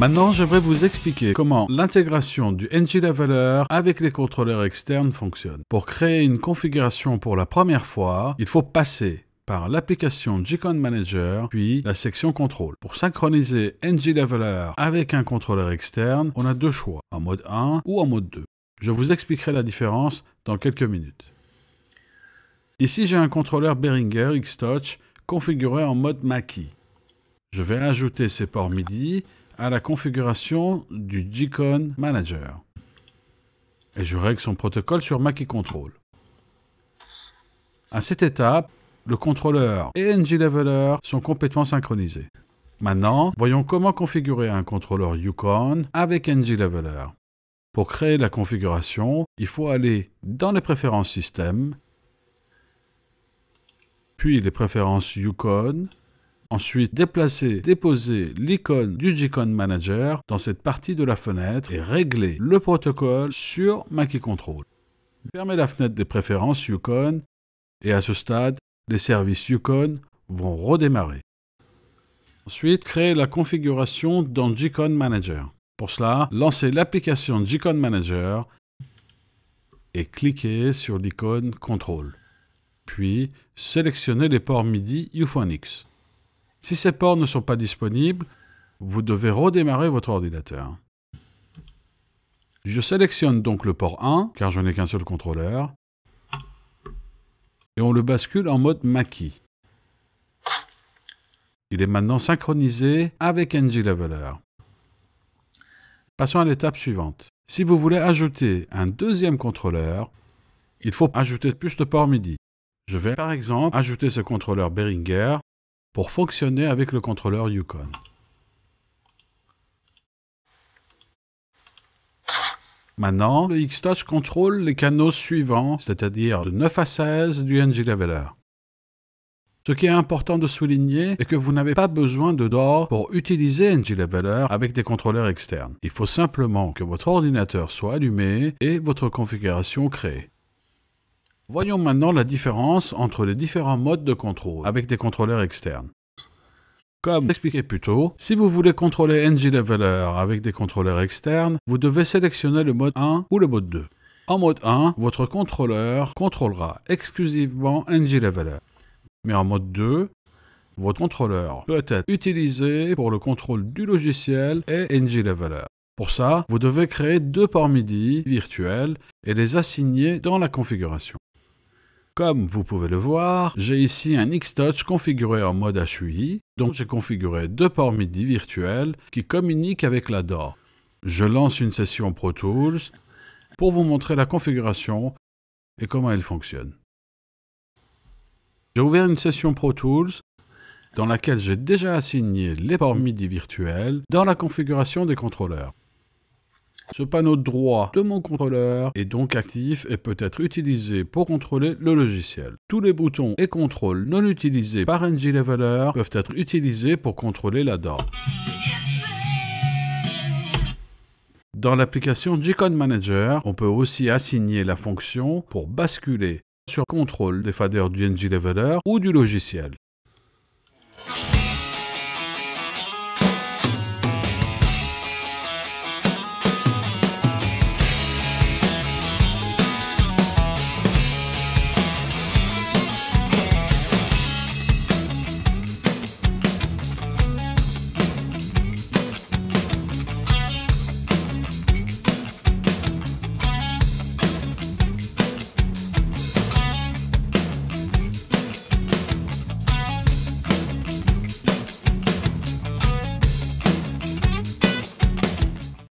Maintenant, j'aimerais vous expliquer comment l'intégration du NGLeveler avec les contrôleurs externes fonctionne. Pour créer une configuration pour la première fois, il faut passer par l'application G-Con Manager, puis la section Contrôle. Pour synchroniser NGLeveler avec un contrôleur externe, on a deux choix, en mode 1 ou en mode 2. Je vous expliquerai la différence dans quelques minutes. Ici, j'ai un contrôleur Behringer X-Touch configuré en mode Mackie. Je vais ajouter ces ports MIDI à la configuration du G-Con Manager. Et je règle son protocole sur Mackie Control. À cette étape, le contrôleur et NGLeveler sont complètement synchronisés. Maintenant, voyons comment configurer un contrôleur Yukon avec NGLeveler. Pour créer la configuration, il faut aller dans les préférences système, puis les préférences Yukon. Ensuite, déposer l'icône du G-Con Manager dans cette partie de la fenêtre et régler le protocole sur Mackie Control. Fermez la fenêtre des préférences Yukon et à ce stade, les services Yukon vont redémarrer. Ensuite, créez la configuration dans G-Con Manager. Pour cela, lancez l'application G-Con Manager et cliquez sur l'icône Contrôle. Puis, sélectionnez les ports MIDI Euphonix. Si ces ports ne sont pas disponibles, vous devez redémarrer votre ordinateur. Je sélectionne donc le port 1, car je n'ai qu'un seul contrôleur, et on le bascule en mode Mackie. Il est maintenant synchronisé avec NGLeveler. Passons à l'étape suivante. Si vous voulez ajouter un deuxième contrôleur, il faut ajouter plus de ports MIDI. Je vais par exemple ajouter ce contrôleur Behringer pour fonctionner avec le contrôleur Yukon. Maintenant, le X-Touch contrôle les canaux suivants, c'est-à-dire de 9 à 16 du NGLeveler. Ce qui est important de souligner est que vous n'avez pas besoin de DAW pour utiliser NGLeveler avec des contrôleurs externes. Il faut simplement que votre ordinateur soit allumé et votre configuration créée. Voyons maintenant la différence entre les différents modes de contrôle avec des contrôleurs externes. Comme expliqué plus tôt, si vous voulez contrôler NGLeveler avec des contrôleurs externes, vous devez sélectionner le mode 1 ou le mode 2. En mode 1, votre contrôleur contrôlera exclusivement NGLeveler. Mais en mode 2, votre contrôleur peut être utilisé pour le contrôle du logiciel et NGLeveler. Pour ça, vous devez créer deux ports MIDI virtuels et les assigner dans la configuration. Comme vous pouvez le voir, j'ai ici un X-Touch configuré en mode HUI, donc j'ai configuré deux ports MIDI virtuels qui communiquent avec la DAW. Je lance une session Pro Tools pour vous montrer la configuration et comment elle fonctionne. J'ai ouvert une session Pro Tools dans laquelle j'ai déjà assigné les ports MIDI virtuels dans la configuration des contrôleurs. Ce panneau droit de mon contrôleur est donc actif et peut être utilisé pour contrôler le logiciel. Tous les boutons et contrôles non utilisés par NGLeveler peuvent être utilisés pour contrôler la DAW. Dans l'application G-Con Manager, on peut aussi assigner la fonction pour basculer sur contrôle des faders du NGLeveler ou du logiciel.